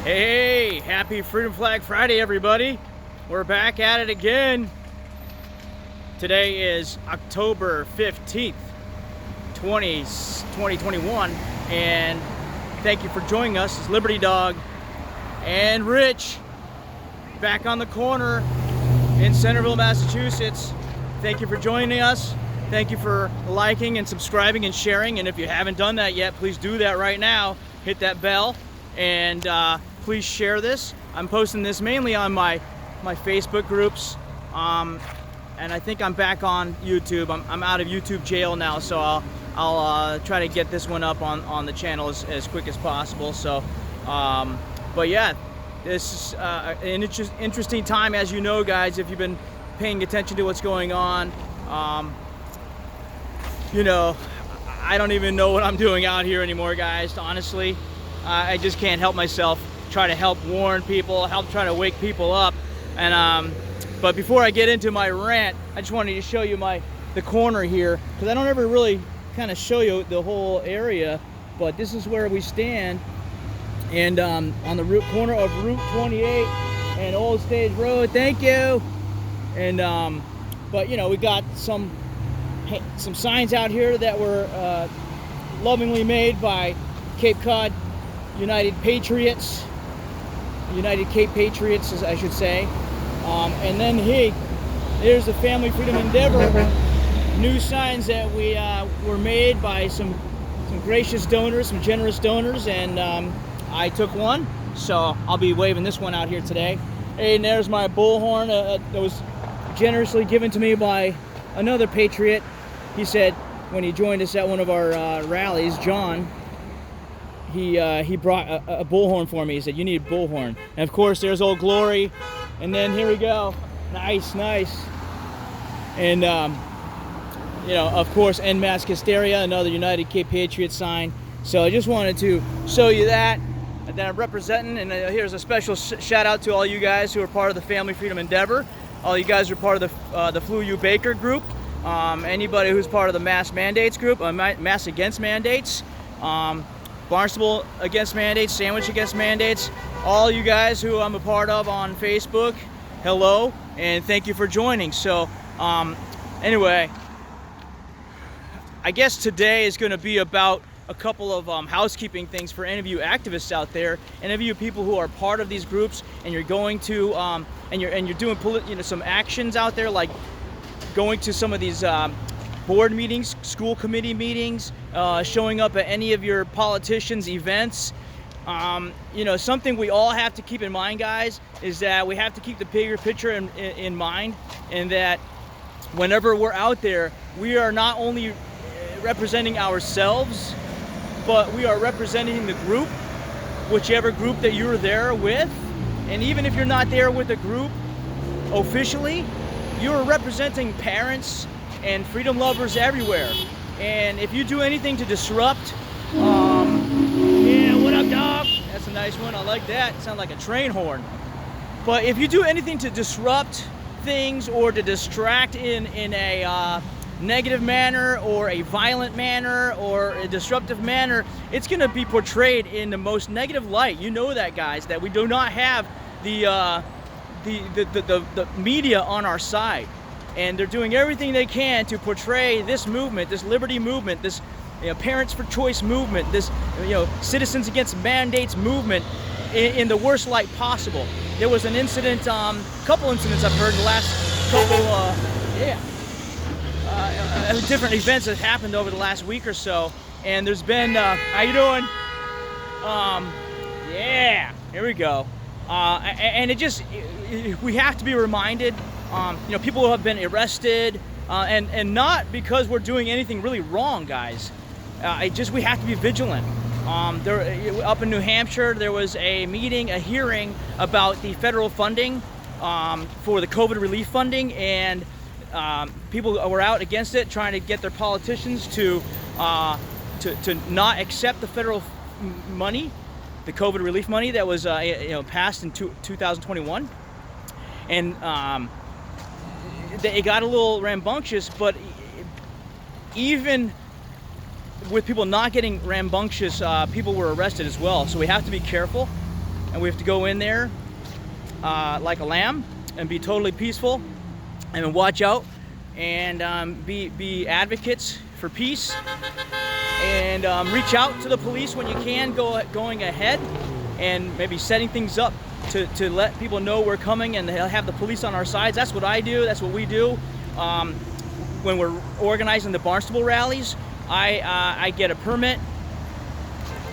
Hey, happy Freedom Flag Friday, everybody. We're back at it again. Today is October 15th, 2021, and thank you for joining us. It's Liberty Dog and Rich back on the corner in Centerville, Massachusetts. Thank you for joining us. Thank you for liking and subscribing and sharing, and if you haven't done that yet, please do that right now. Hit that bell and please share this. I'm posting this mainly on my Facebook groups, and I think I'm back on YouTube. I'm out of YouTube jail now, so I'll try to get this one up on the channel as quick as possible. So, but yeah, this is an interesting time, as you know, guys, if you've been paying attention to what's going on. You know, I don't even know what I'm doing out here anymore, guys, honestly. I just can't help myself. Try to help warn people, try to wake people up. And but before I get into my rant, I just wanted to show you the corner here, because I don't ever really kind of show you the whole area, but this is where we stand, and on the corner of Route 28 and Old Stage Road. Thank you. And but you know, we got some signs out here that were lovingly made by Cape Cod United Patriots, United Cape Patriots, as I should say. And then there's the Family Freedom Endeavor new signs that we were made by some gracious donors, some generous donors, and I took one, so I'll be waving this one out here today. Hey, and there's my bullhorn that was generously given to me by another patriot. He said when he joined us at one of our rallies, John, he brought a bullhorn for me. He said, "You need a bullhorn." And of course, there's Old Glory. And then here we go. Nice. And you know, of course, En Masse Hysteria, another United Cape Patriot sign. So I just wanted to show you that I'm representing. And here's a special shout out to all you guys who are part of the Family Freedom Endeavor. All you guys are part of the Flew U Baker group. Anybody who's part of the Mass Mandates group, Mass Against Mandates. Barnstable Against Mandates, Sandwich Against Mandates, all you guys who I'm a part of on Facebook, hello, and thank you for joining. So, anyway, I guess today is going to be about a couple of housekeeping things for any of you activists out there, any of you people who are part of these groups, and you're going to, and you're doing some actions out there, like going to some of these board meetings, school committee meetings, showing up at any of your politicians' events. You know, something we all have to keep in mind, guys, is that we have to keep the bigger picture in mind, and that whenever we're out there, we are not only representing ourselves, but we are representing the group, whichever group that you're there with. And even if you're not there with a group officially, you're representing parents and freedom lovers everywhere. And if you do anything to disrupt, yeah, what up, dog? That's a nice one. I like that. It sounds like a train horn. But if you do anything to disrupt things or to distract in a negative manner or a violent manner or a disruptive manner, it's going to be portrayed in the most negative light. You know that, guys, that we do not have the media on our side. And they're doing everything they can to portray this movement, this liberty movement, this Parents for Choice movement, this Citizens Against Mandates movement in the worst light possible. There was an incident, couple incidents I've heard the last couple, different events that happened over the last week or so. And there's been, how you doing? Yeah, here we go. And it just, we have to be reminded. People who have been arrested, and not because we're doing anything really wrong, guys. We have to be vigilant. Up in New Hampshire, there was a hearing about the federal funding for the COVID relief funding, and people were out against it, trying to get their politicians to not accept the federal money, the COVID relief money that was passed in 2021, and it got a little rambunctious. But even with people not getting rambunctious, people were arrested as well. So we have to be careful. and we have to go in there like a lamb and be totally peaceful and watch out and be advocates for peace, and reach out to the police when you can, going ahead and maybe setting things up to let people know we're coming and have the police on our sides. That's what I do. That's what we do. When we're organizing the Barnstable rallies, I get a permit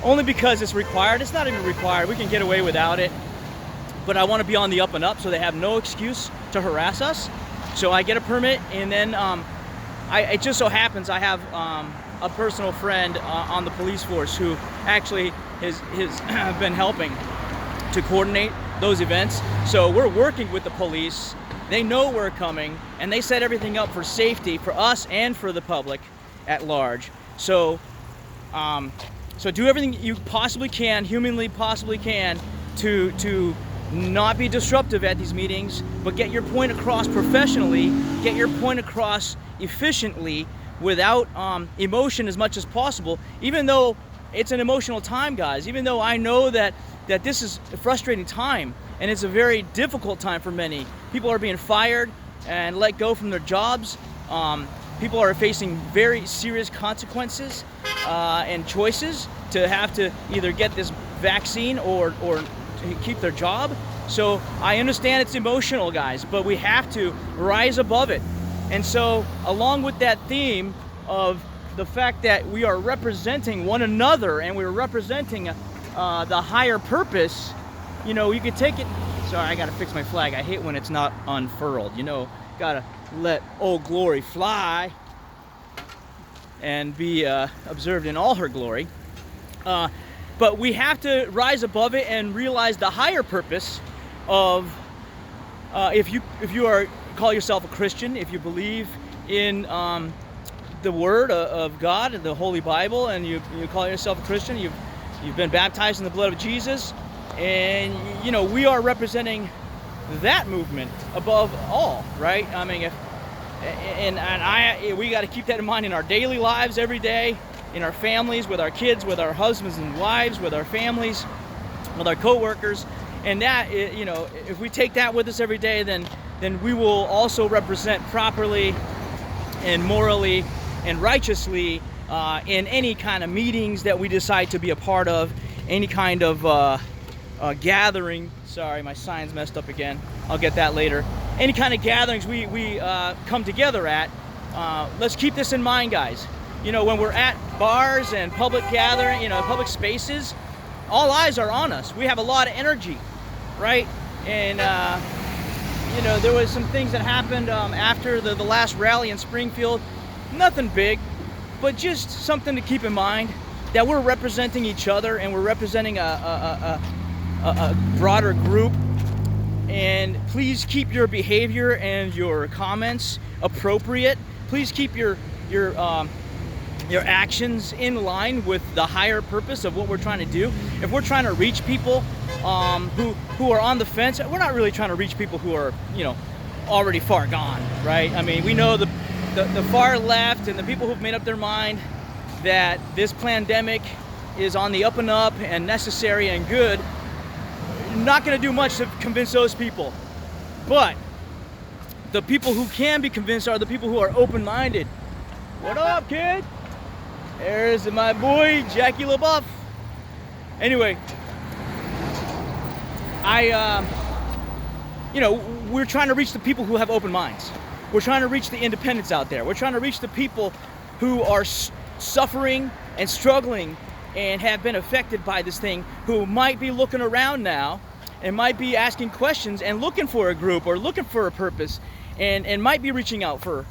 only because it's required. It's not even required. We can get away without it. But I want to be on the up and up so they have no excuse to harass us. So I get a permit, and then it just so happens I have a personal friend on the police force who actually has been helping to coordinate those events. So we're working with the police. They know we're coming, and they set everything up for safety for us and for the public at large. So so do everything you possibly can, humanly possibly can, to not be disruptive at these meetings, but get your point across professionally, get your point across efficiently, without emotion as much as possible, even though it's an emotional time, guys, even though I know that this is a frustrating time, and it's a very difficult time for many. People are being fired and let go from their jobs. People are facing very serious consequences and choices to have to either get this vaccine or keep their job. So I understand it's emotional, guys, but we have to rise above it. And so along with that theme of the fact that we are representing one another and we're representing the higher purpose, you know, you could take it. Sorry, I gotta fix my flag. I hate when it's not unfurled. You know, gotta let Old Glory fly and be observed in all her glory. But we have to rise above it and realize the higher purpose of if you call yourself a Christian, if you believe in the Word of God and the Holy Bible, and you call yourself a Christian, you've been baptized in the blood of Jesus, and you know we are representing that movement above all, right? I mean, we got to keep that in mind in our daily lives every day, in our families, with our kids, with our husbands and wives, with our families, with our co-workers. And that, you know, if we take that with us every day, then we will also represent properly and morally and righteously in any kind of meetings that we decide to be a part of, any kind of gathering. Sorry, my sign's messed up again. I'll get that later. Any kind of gatherings we come together at. Let's keep this in mind, guys. You know, when we're at bars and public gathering, you know, public spaces, all eyes are on us. We have a lot of energy, right? And you know, there was some things that happened after the last rally in Springfield. Nothing big, but just something to keep in mind, that we're representing each other and we're representing a broader group. And please keep your behavior and your comments appropriate. Please keep your actions in line with the higher purpose of what we're trying to do. If we're trying to reach people who are on the fence, we're not really trying to reach people who are, you know, already far gone, right? I mean, we know the far left and the people who've made up their mind that this pandemic is on the up and up and necessary and good. Not going to do much to convince those people. But the people who can be convinced are the people who are open-minded. What up, kid? There's my boy, Jackie LaBeouf. Anyway, you know, we're trying to reach the people who have open minds. We're trying to reach the independents out there. We're trying to reach the people who are suffering and struggling and have been affected by this thing, who might be looking around now and might be asking questions and looking for a group or looking for a purpose and might be reaching out for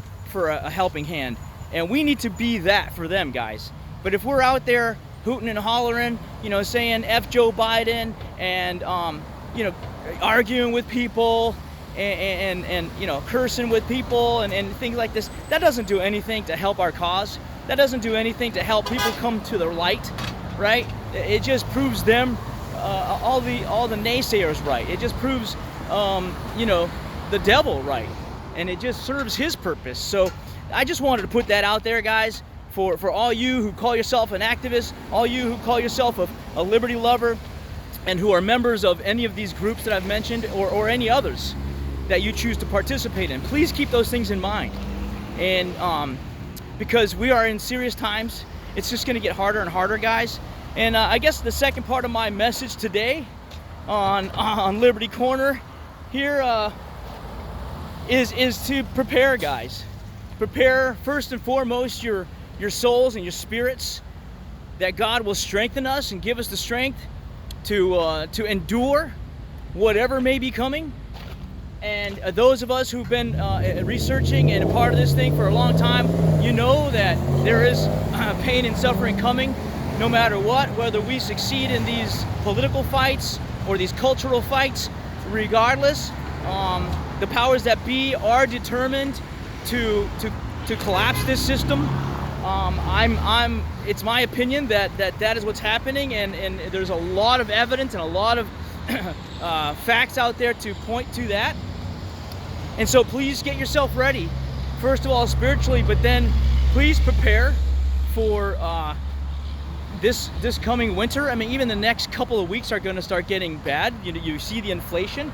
a helping hand. And we need to be that for them, guys. But if we're out there hooting and hollering, you know, saying F Joe Biden and, you know, arguing with people and you know, cursing with people and things like this, that doesn't do anything to help our cause. That doesn't do anything to help people come to the light, right? It just proves them, all the naysayers right. It just proves, you know, the devil right. And it just serves his purpose. So I just wanted to put that out there, guys, for all you who call yourself an activist, all you who call yourself a liberty lover, and who are members of any of these groups that I've mentioned, or any others that you choose to participate in. Please keep those things in mind. And because we are in serious times, it's just going to get harder and harder, guys. And I guess the second part of my message today on Liberty Corner here is to prepare, guys. Prepare first and foremost your souls and your spirits, that God will strengthen us and give us the strength to endure whatever may be coming. And those of us who've been researching and a part of this thing for a long time, you know that there is pain and suffering coming no matter what, whether we succeed in these political fights or these cultural fights. Regardless, the powers that be are determined to collapse this system. It's my opinion that is what's happening, and there's a lot of evidence and a lot of facts out there to point to that. And so please get yourself ready, first of all spiritually, but then please prepare for this coming winter. I mean, even the next couple of weeks are going to start getting bad. You see the inflation,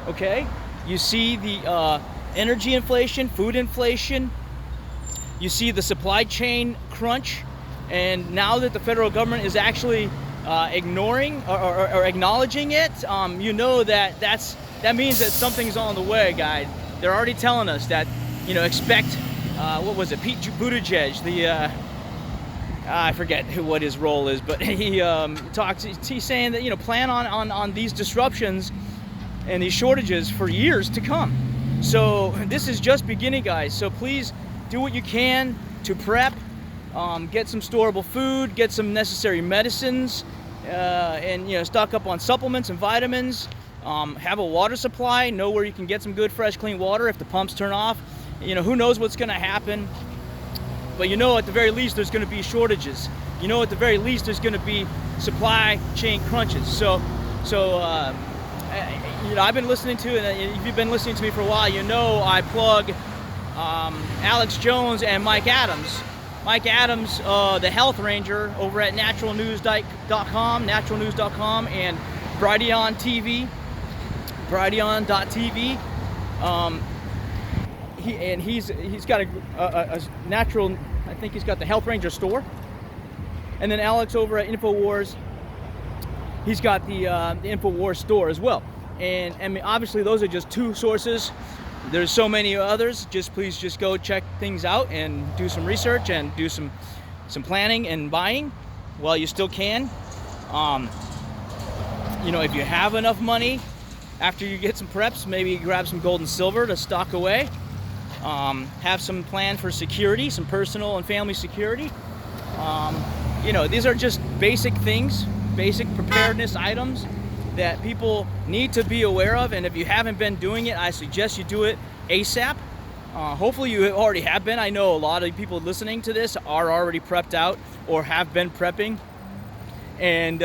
okay? You see the energy inflation, food inflation. You see the supply chain crunch. And now that the federal government is actually ignoring or acknowledging it, you know that means that something's on the way, guys. They're already telling us that, expect, what was it, Pete Buttigieg, the, I forget what his role is, but he's saying that, plan on these disruptions and these shortages for years to come. So this is just beginning, guys. So please do what you can to prep, get some storable food, get some necessary medicines, and stock up on supplements and vitamins. Have a water supply. Know where you can get some good, fresh, clean water if the pumps turn off. Who knows what's going to happen. But at the very least, there's going to be shortages. At the very least, there's going to be supply chain crunches. So I've been listening to, and if you've been listening to me for a while, I plug Alex Jones and Mike Adams. Mike Adams, the health ranger over at naturalnews.com, and Brighteon TV, Brighteon.tv. He's got a natural, I think he's got the Health Ranger store. And then Alex over at InfoWars, he's got the InfoWars store as well. And I mean, obviously those are just two sources. There's so many others. Please go check things out and do some research and do some planning and buying while you still can. If you have enough money after you get some preps, maybe grab some gold and silver to stock away. Have some plan for security, some personal and family security. These are just basic things, basic preparedness items that people need to be aware of. And if you haven't been doing it, I suggest you do it ASAP. Hopefully you already have been. I know a lot of people listening to this are already prepped out or have been prepping. And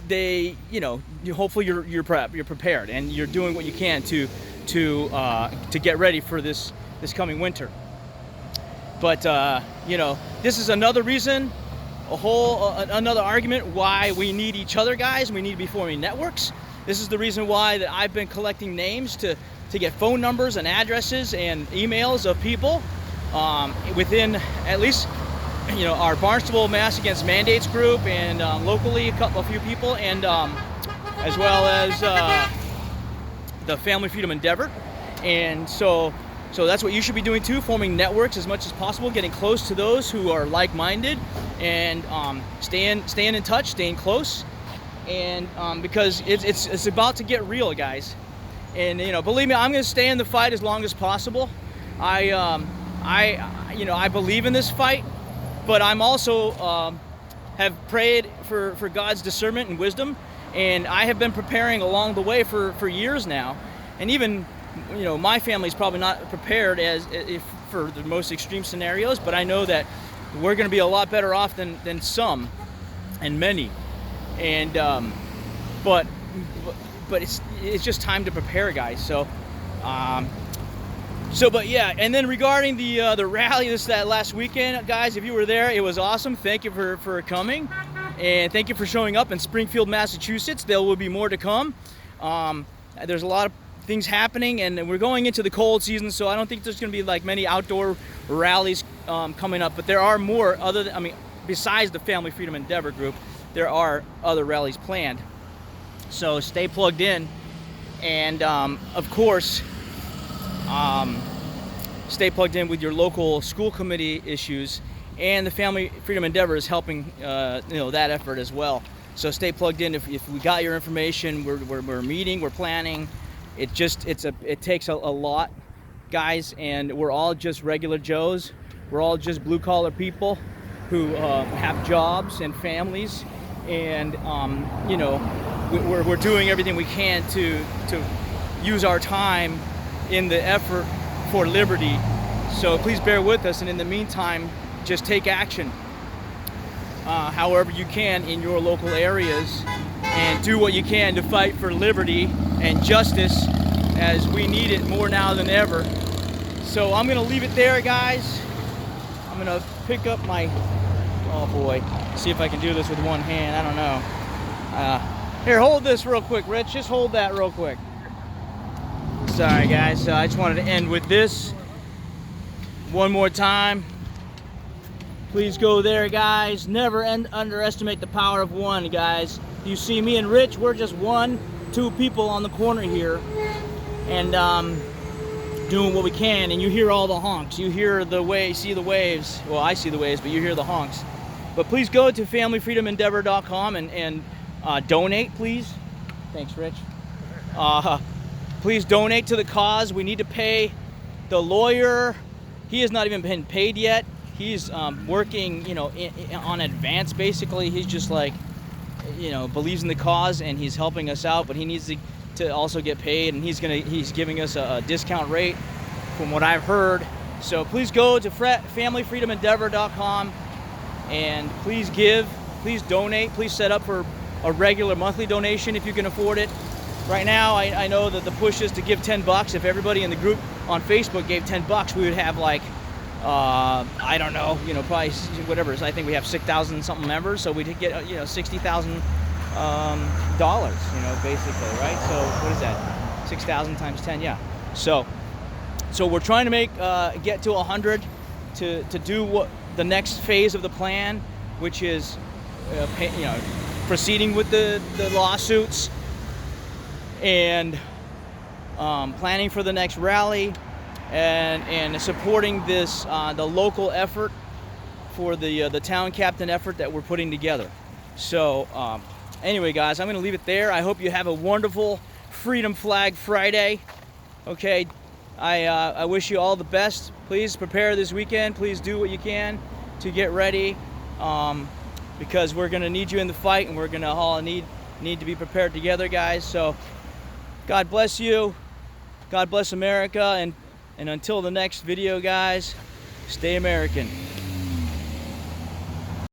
they, hopefully you're prepared and you're doing what you can to get ready for this coming winter. But this is another reason, another argument why we need each other, guys. We need to be forming networks. This is the reason why that I've been collecting names to get phone numbers and addresses and emails of people within at least our Barnstable Mass Against Mandates group, and locally a few people, and as well as the Family Freedom Endeavor. And so that's what you should be doing too, forming networks as much as possible, getting close to those who are like-minded, and staying in touch, staying close, and because it's about to get real, guys. And believe me, I'm going to stay in the fight as long as possible. I believe in this fight, but I'm also have prayed for God's discernment and wisdom, and I have been preparing along the way for years now. And even my family's probably not prepared if for the most extreme scenarios, but I know that we're going to be a lot better off than some and many. And but it's just time to prepare, guys. But yeah, and then regarding the rally that last weekend, guys, if you were there, it was awesome. Thank you for coming. And thank you for showing up in Springfield, Massachusetts. There will be more to come. There's a lot of things happening, and we're going into the cold season, so I don't think there's going to be like many outdoor rallies coming up. But there are more besides the Family Freedom Endeavor group, there are other rallies planned. So stay plugged in, and of course, stay plugged in with your local school committee issues, and the Family Freedom Endeavor is helping that effort as well. So stay plugged in. If we got your information, we're meeting, we're planning. It takes a lot, guys, and we're all just regular Joes. We're all just blue collar people who have jobs and families, and we're doing everything we can to use our time in the effort for liberty. So please bear with us, and in the meantime, just take action however you can in your local areas, and do what you can to fight for liberty and justice, as we need it more now than ever. So I'm gonna leave it there, guys. I'm gonna pick up my, oh boy, see if I can do this with one hand. I don't know. Here, hold this real quick, Rich. Just hold that real quick. Sorry, guys. I just wanted to end with this one more time. Please go there, guys. Never underestimate the power of one, guys. You see me and Rich, we're just 1-2 people on the corner here, and doing what we can. And you hear all the honks. You hear see the waves. Well, I see the waves, but you hear the honks. But please go to familyfreedomendeavor.com and donate, please. Thanks, Rich. Please donate to the cause. We need to pay the lawyer. He has not even been paid yet. He's working, on advance, basically. He's just like, believes in the cause, and he's helping us out, but he needs to also get paid, and he's giving us a discount rate from what I've heard. So please go to familyfreedomendeavor.com and please give, please donate, please set up for a regular monthly donation if you can afford it. Right now, I know that the push is to give $10. If everybody in the group on Facebook gave $10, we would have like, I don't know, probably whatever. I think we have 6,000 something members, so we'd get, $60,000, basically, right? So what is that? 6,000 times 10, yeah. So we're trying to get to 100 to do what the next phase of the plan, which is, proceeding with the lawsuits and planning for the next rally. And supporting this the local effort for the town captain effort that we're putting together. So anyway, guys, I'm going to leave it there. I hope you have a wonderful Freedom Flag Friday. Okay, I wish you all the best. Please prepare this weekend. Please do what you can to get ready, because we're going to need you in the fight, and we're going to all need to be prepared together, guys. So God bless you. God bless America, and until the next video, guys, stay American.